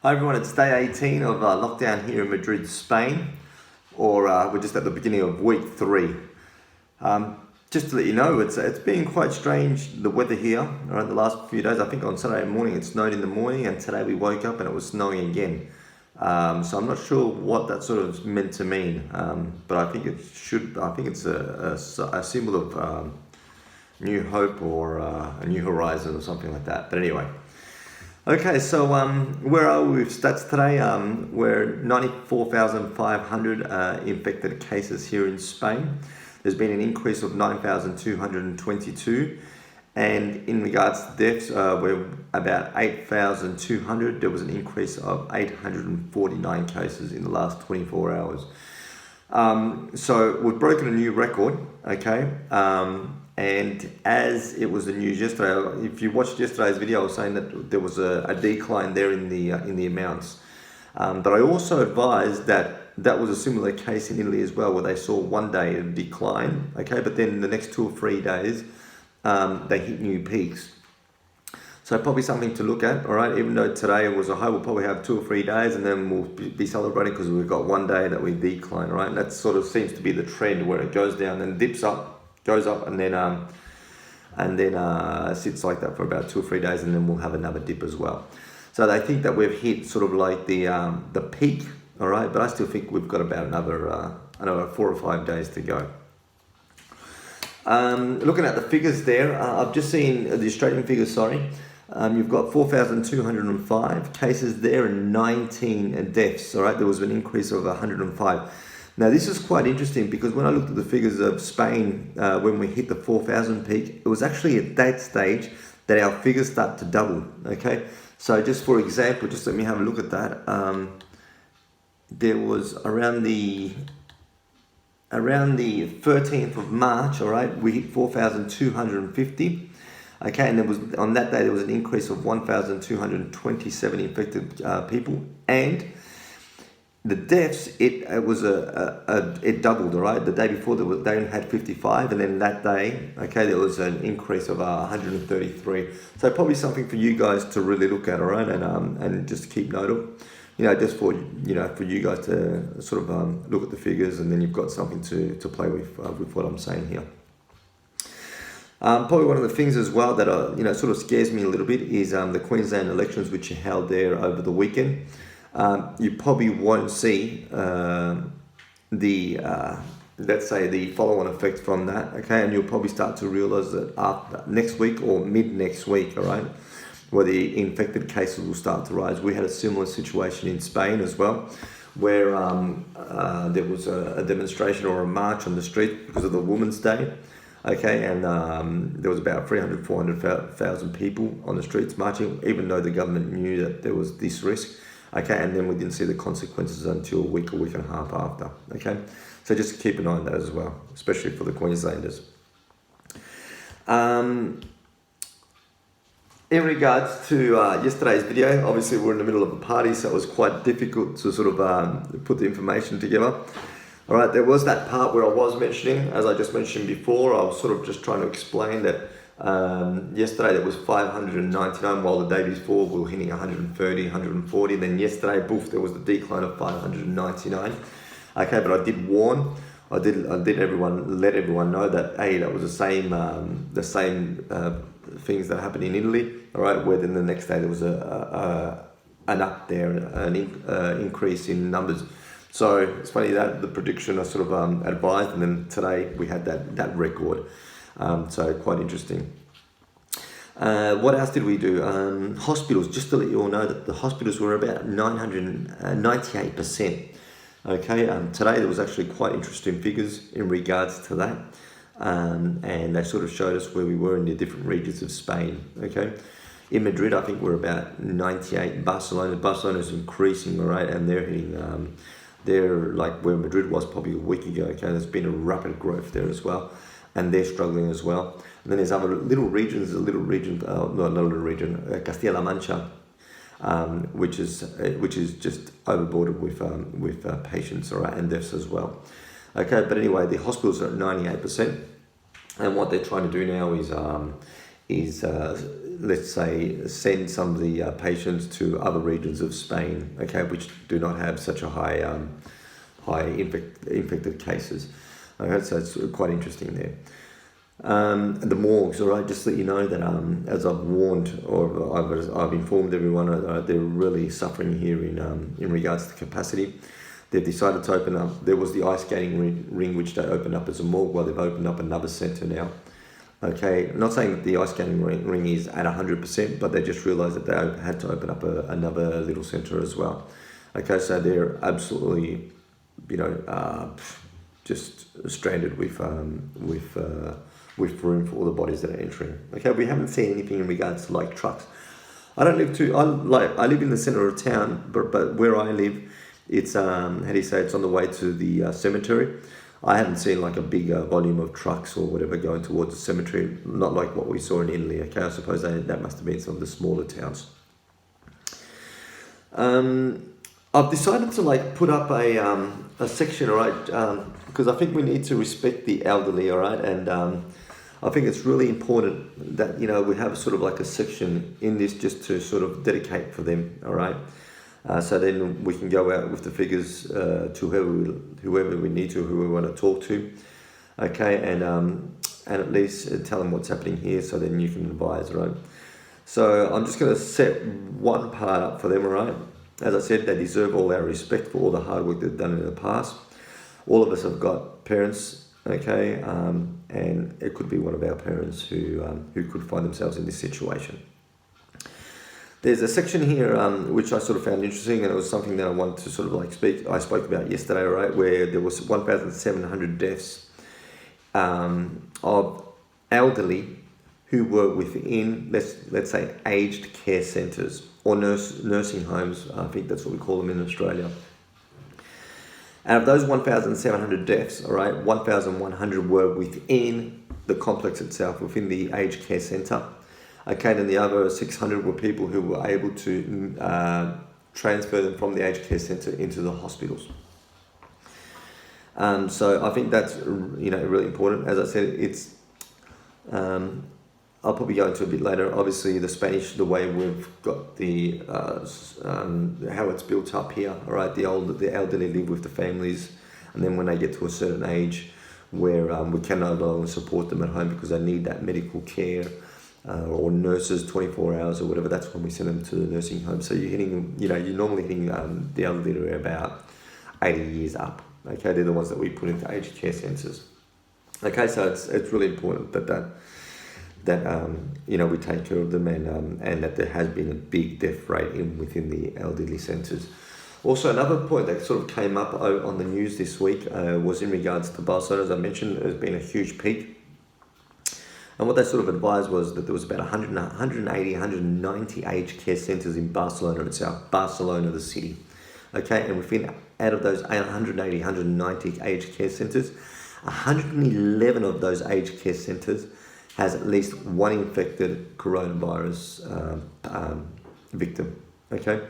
Hi everyone, it's day 18 of lockdown here in Madrid, Spain, or we're just at the beginning of week 3. Just to let you know, it's been quite strange, the weather here, the last few days. I think on Saturday morning it snowed in the morning, and today we woke up and it was snowing again. So I'm not sure what that sort of meant to mean, but I think it's a symbol of new hope or a new horizon or something like that. But anyway. Okay, so where are we with stats today? We're 94,500 infected cases here in Spain. There's been an increase of 9,222. And in regards to deaths, we're about 8,200. There was an increase of 849 cases in the last 24 hours. So we've broken a new record, okay? And as it was the news yesterday, if you watched yesterday's video, I was saying that there was a decline there in the amounts. But I also advised that was a similar case in Italy as well, where they saw one day a decline, okay? But then the next 2 or 3 days, they hit new peaks. So probably something to look at, all right? Even though today was a high, we'll probably have 2 or 3 days and then we'll be celebrating because we've got one day that we decline, right? And that sort of seems to be the trend where it goes down and dips up, goes up, and then sits like that for about 2 or 3 days, and then we'll have another dip as well. So they think that we've hit sort of like the peak, all right? But I still think we've got about another 4 or 5 days to go. Looking at the figures there, I've just seen the Australian figures, sorry. You've got 4,205 cases there and 19 deaths, all right? There was an increase of 105. Now, this is quite interesting because when I looked at the figures of Spain, when we hit the 4,000 peak, it was actually at that stage that our figures start to double, okay? So just for example, just let me have a look at that. There was around the 13th of March, all right, we hit 4,250. Okay, and on that day there was an increase of 1,227 infected people, and the deaths, it doubled, all right? The day before they had 55, and then that day, okay, there was an increase of 133. So probably something for you guys to really look at, all right, and just keep note of, just for you guys to sort of look at the figures, and then you've got something to play with what I'm saying here. Probably one of the things as well that sort of scares me a little bit is the Queensland elections, which are held there over the weekend. You probably won't see let's say the follow-on effect from that, okay? And you'll probably start to realize that after next week or mid next week, all right, where the infected cases will start to rise. We had a similar situation in Spain as well, where there was a demonstration or a march on the street because of the Women's Day. Okay, and there was about 400,000 people on the streets marching, even though the government knew that there was this risk. Okay, and then we didn't see the consequences until a week and a half after. Okay, so just keep an eye on that as well, especially for the Queenslanders. In regards to yesterday's video, obviously we're in the middle of a party, so it was quite difficult to sort of put the information together. All right, there was that part where I was mentioning, as I just mentioned before, I was sort of just trying to explain that yesterday there was 599, while the day before we were hitting 130, 140. Then yesterday, boof, there was the decline of 599. Okay, but I did warn, I did let everyone know that that was the same things that happened in Italy. All right, where then the next day there was an up there, an increase in numbers. So it's funny that the prediction I sort of advised, and then today we had that record. So quite interesting. What else did we do? Hospitals, just to let you all know that the hospitals were about 998%. Okay, today there was actually quite interesting figures in regards to that. And they sort of showed us where we were in the different regions of Spain. Okay, in Madrid, I think we're about 98. Barcelona's increasing, all right, and they're hitting. They're like where Madrid was probably a week ago. Okay, there's been a rapid growth there as well, and they're struggling as well. And then there's other little regions. Castilla-La Mancha, which is just overboarded with patients, all right, and deaths as well. Okay, but anyway, the hospitals are at 98%, and what they're trying to do now is let's say, send some of the patients to other regions of Spain, okay, which do not have such a high infected cases. Okay, so it's quite interesting there. The morgues, all right, just to let you know that as I've warned, or I've informed everyone, they're really suffering here in regards to capacity. They've decided to open up. There was the ice skating ring which they opened up as a morgue. Well, they've opened up another centre now. Okay, I'm not saying that the ice skating ring is at 100%, but they just realised that they had to open up another little centre as well. Okay, so they're absolutely, just stranded with room for all the bodies that are entering. Okay, we haven't seen anything in regards to like trucks. I live in the centre of town, but where I live, it's it's on the way to the cemetery. I haven't seen like a big volume of trucks or whatever going towards the cemetery, not like what we saw in Italy. Okay, I suppose that must have been some of the smaller towns. I've decided to like put up a section, all right, because I think we need to respect the elderly, all right, and I think it's really important that we have sort of like a section in this just to sort of dedicate for them, all right. So then we can go out with the figures to whoever we need to, who we want to talk to, okay, and at least tell them what's happening here, so then you can advise, right? So I'm just going to set one part up for them, all right? As I said, they deserve all our respect for all the hard work they've done in the past. All of us have got parents, okay, and it could be one of our parents who could find themselves in this situation. There's a section here which I sort of found interesting, and it was something that I wanted to sort of like I spoke about yesterday, right, where there was 1,700 deaths of elderly who were within, let's say, aged care centres or nursing homes. I think that's what we call them in Australia. Out of those 1,700 deaths, all right, 1,100 were within the complex itself, within the aged care centre. Okay, then the other 600 were people who were able to transfer them from the aged care centre into the hospitals. So I think that's really important. As I said, it's I'll probably go into a bit later. Obviously, the way we've got the how it's built up here. All right, the elderly live with the families, and then when they get to a certain age, where we can no longer support them at home because they need that medical care. Or nurses 24 hours or whatever, that's when we send them to the nursing home. So you're normally hitting the elderly are about 80 years up. Okay, they're the ones that we put into aged care centres. Okay, so it's really important that we take care of them and that there has been a big death rate within the elderly centres. Also, another point that sort of came up on the news this week was in regards to Barcelona. As I mentioned, there's been a huge peak. And what they sort of advised was that there was about 180, 190 aged care centres in Barcelona itself, Barcelona the city. Okay, and out of those 180, 190 aged care centres, 111 of those aged care centres has at least one infected coronavirus victim. Okay,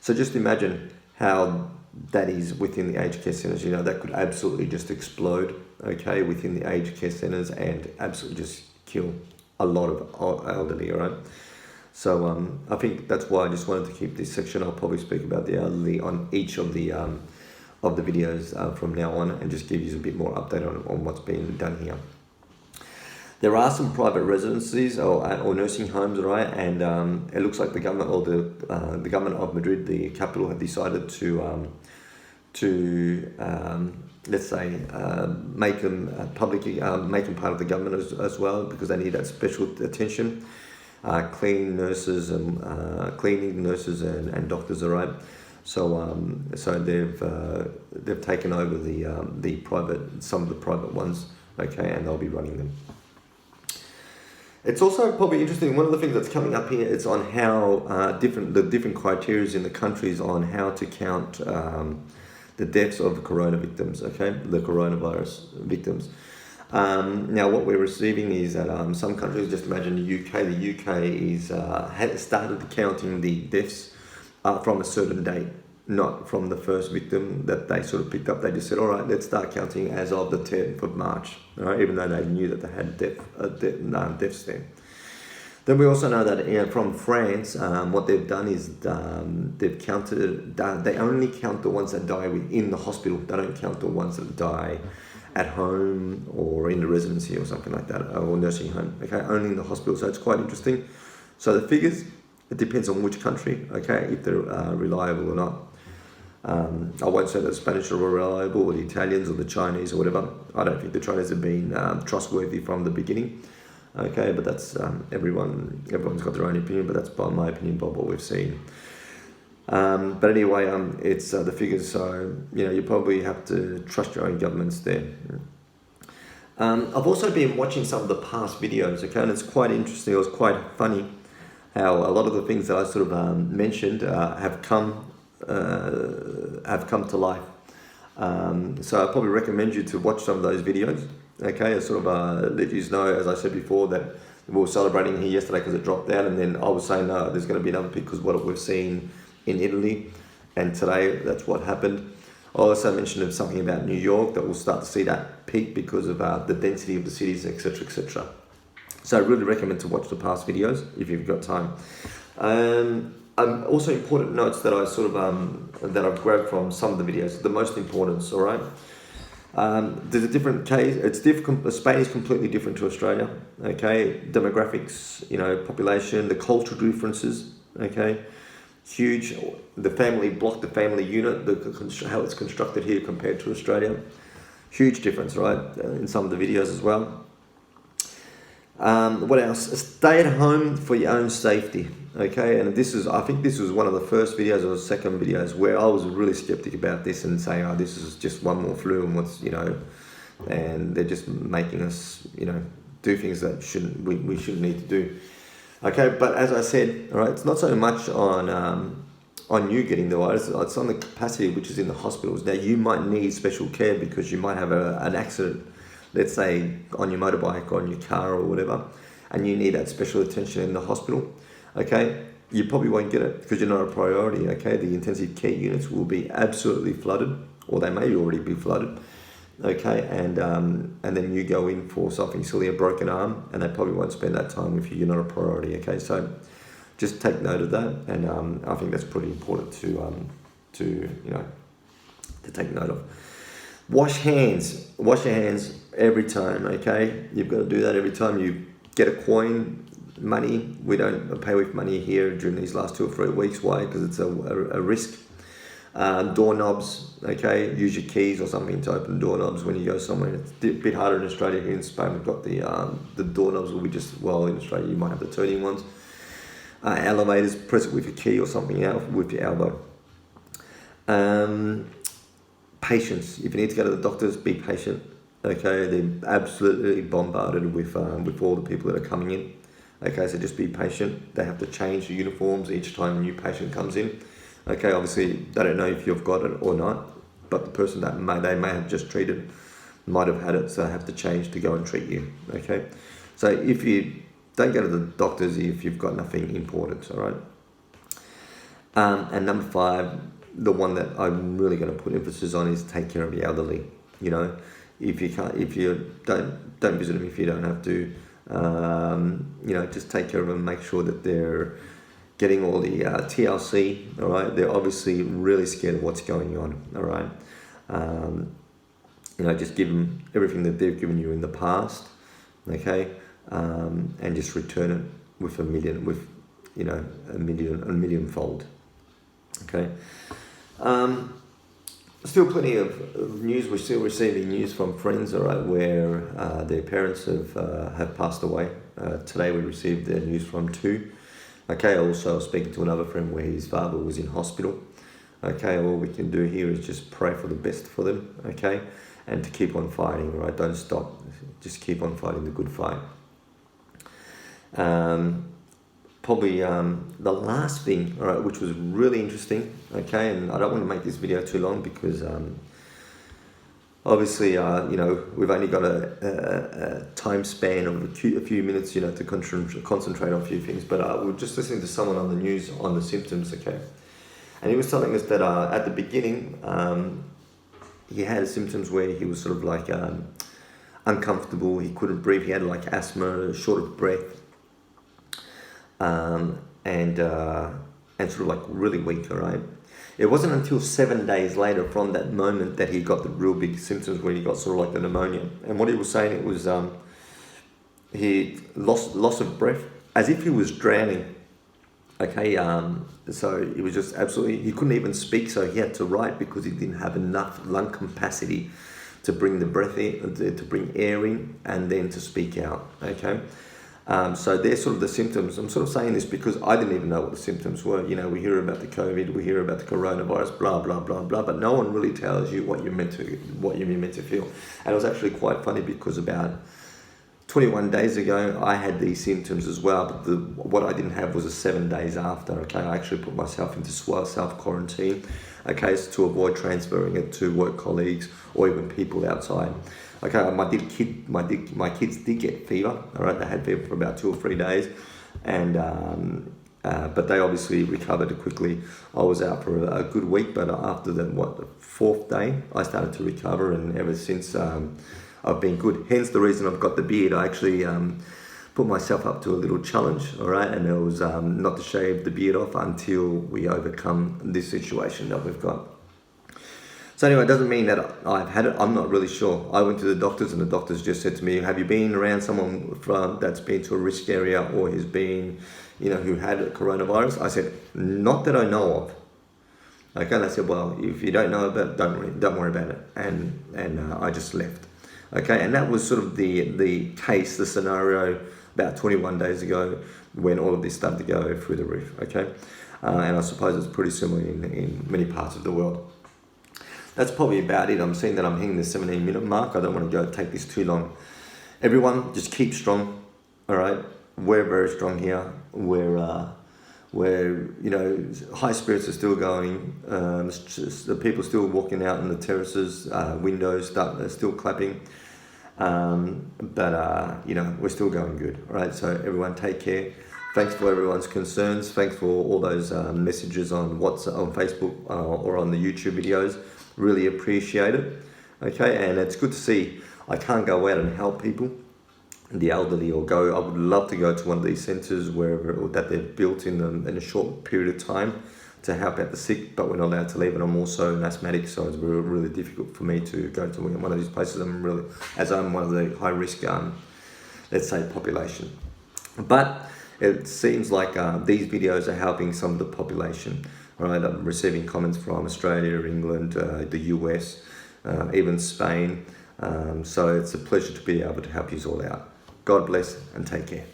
so just imagine how that is within the aged care centres. That could absolutely just explode, okay, within the aged care centres and absolutely just kill a lot of elderly, all right? So I think that's why I just wanted to keep this section. I'll probably speak about the elderly on each of the videos from now on, and just give you a bit more update on what's being done here. There are some private residencies or nursing homes, all right, and it looks like the government or the government of Madrid, the capital, have decided to let's say, make them publicly, make them part of the government as well, because they need that special attention. Cleaning nurses and doctors, all right. So they've taken over some of the private ones, okay, and they'll be running them. It's also probably interesting. One of the things that's coming up here is on how the different criteria in the countries on how to count the deaths of the victims, okay, the coronavirus victims. Now, what we're receiving is that some countries, just imagine the UK. The UK has started counting the deaths from a certain date, not from the first victim that they sort of picked up. They just said, all right, let's start counting as of the 10th of March, all right, even though they knew that they had deaths there. Then we also know that from France, what they've done is they've counted. They only count the ones that die in the hospital. They don't count the ones that die at home or in the residency or something like that, or nursing home. Okay, only in the hospital. So it's quite interesting. So the figures, it depends on which country. Okay, if they're reliable or not. I won't say that the Spanish are reliable, or the Italians, or the Chinese, or whatever. I don't think the Chinese have been trustworthy from the beginning. Okay, but that's everyone's got their own opinion, but that's by my opinion, by what we've seen. But anyway, it's the figures, so you probably have to trust your own governments there. I've also been watching some of the past videos, okay, and it's quite interesting. It was quite funny how a lot of the things that I sort of mentioned have come to life. So I probably recommend you to watch some of those videos. Okay, I sort of let you know, as I said before, that we were celebrating here yesterday because it dropped out, and then I was saying no, there's going to be another peak because what we've seen in Italy, and today that's what happened. I also mentioned something about New York, that we'll start to see that peak because of the density of the cities, etc., etc. So I really recommend to watch the past videos if you've got time. Also important notes that I sort of that I've grabbed from some of the videos. The most importance, all right. There's a different case. It's different. Spain is completely different to Australia. Okay, demographics, population, the cultural differences. Okay, huge. The family block, the family unit, how it's constructed here compared to Australia. Huge difference, right? In some of the videos as well. What else? Stay at home for your own safety. Okay, and I think this was one of the first videos or second videos where I was really skeptic about this and saying, oh, this is just one more flu and and they're just making us, do things that we shouldn't need to do. Okay, but as I said, all right, it's not so much on you getting the virus, it's on the capacity which is in the hospitals. Now, you might need special care because you might have an accident, let's say on your motorbike or on your car or whatever, and you need that special attention in the hospital. Okay, you probably won't get it because you're not a priority. Okay, the intensive care units will be absolutely flooded, or they may already be flooded. Okay, and then you go in for something silly, a broken arm, and they probably won't spend that time with you. You're not a priority. Okay, so just take note of that, and I think that's pretty important to take note of. Wash your hands every time. Okay, you've got to do that every time you get a coin. Money, we don't pay with money here during these last 2 or 3 weeks. Why? Because it's a risk. Doorknobs, okay, use your keys or something to open doorknobs when you go somewhere. It's a bit harder in Australia. Here in Spain, we've got the doorknobs will be in Australia you might have the turning ones. Elevators, press it with a key or something else with your elbow. Patience, if you need to go to the doctors, be patient. Okay, they're absolutely bombarded with all the people that are coming in. Okay, so just be patient. They have to change the uniforms each time a new patient comes in. Okay, obviously they don't know if you've got it or not, but the person that they may have just treated might have had it, so they have to change to go and treat you. Okay, so if you don't go to the doctors if you've got nothing important, all right. And number 5, the one that I'm really going to put emphasis on is take care of the elderly. If you don't visit them if you don't have to. Just take care of them, make sure that they're getting all the TLC, all right? They're obviously really scared of what's going on, all right? Just give them everything that they've given you in the past, okay? And just return it with a millionfold, okay? Still plenty of news. We're still receiving news from friends, all right, where their parents have passed away. Today we received their news from 2. Okay, also I was speaking to another friend where his father was in hospital. Okay, all we can do here is just pray for the best for them, okay, and to keep on fighting, right? Don't stop. Just keep on fighting the good fight. Probably the last thing, all right, which was really interesting, okay, and I don't want to make this video too long because obviously, we've only got a time span of a few minutes, to concentrate on a few things, but we're just listening to someone on the news on the symptoms, okay, and he was telling us that at the beginning, he had symptoms where he was sort of like uncomfortable, he couldn't breathe, he had like asthma, short of breath. and sort of like really weak, all right? It wasn't until 7 days later from that moment that he got the real big symptoms when he got sort of like the pneumonia. And what he was saying, it was he loss of breath, as if he was drowning. Okay, so it was just absolutely, he couldn't even speak, so he had to write because he didn't have enough lung capacity to bring the breath in, to bring air in, and then to speak out. Okay. So they're sort of the symptoms. I'm sort of saying this because I didn't even know what the symptoms were. You know, we hear about the COVID, we hear about the coronavirus, blah blah blah blah, but no one really tells you what you're meant to feel. And it was actually quite funny because about 21 days ago, I had these symptoms as well, but what I didn't have was a 7 days after. Okay, I actually put myself into self-quarantine, okay, so to avoid transferring it to work colleagues or even people outside. Okay, my kids did get fever. All right, they had fever for about 2 or 3 days, and but they obviously recovered quickly. I was out for a good week, but after the 4th day, I started to recover, and ever since I've been good. Hence the reason I've got the beard. I actually put myself up to a little challenge. All right, and it was not to shave the beard off until we overcome this situation that we've got. So anyway, it doesn't mean that I've had it. I'm not really sure. I went to the doctors, and the doctors just said to me, have you been around someone that's been to a risk area or has been, who had coronavirus? I said, not that I know of. Okay, and I said, well, if you don't know about it, don't worry about it. And I just left. Okay, and that was sort of the case, the scenario about 21 days ago when all of this started to go through the roof. Okay, and I suppose it's pretty similar in many parts of the world. That's probably about it. I'm seeing that I'm hitting the 17-minute mark. I don't want to take this too long. Everyone, just keep strong. All right, we're very strong here. We're high spirits are still going. The people still walking out on the terraces, windows still clapping. But we're still going good. All right, so everyone take care. Thanks for everyone's concerns. Thanks for all those messages on WhatsApp, on Facebook, or on the YouTube videos. Really appreciate it. Okay, and it's good to see. I can't go out and help people, the elderly, or go. I would love to go to one of these centres wherever that they've built in a short period of time to help out the sick, but we're not allowed to leave. And I'm also an asthmatic, so it's really difficult for me to go to one of these places. I'm one of the high risk, let's say, population. But it seems like these videos are helping some of the population. Right, I'm receiving comments from Australia, England, the US, even Spain. So it's a pleasure to be able to help you all out. God bless and take care.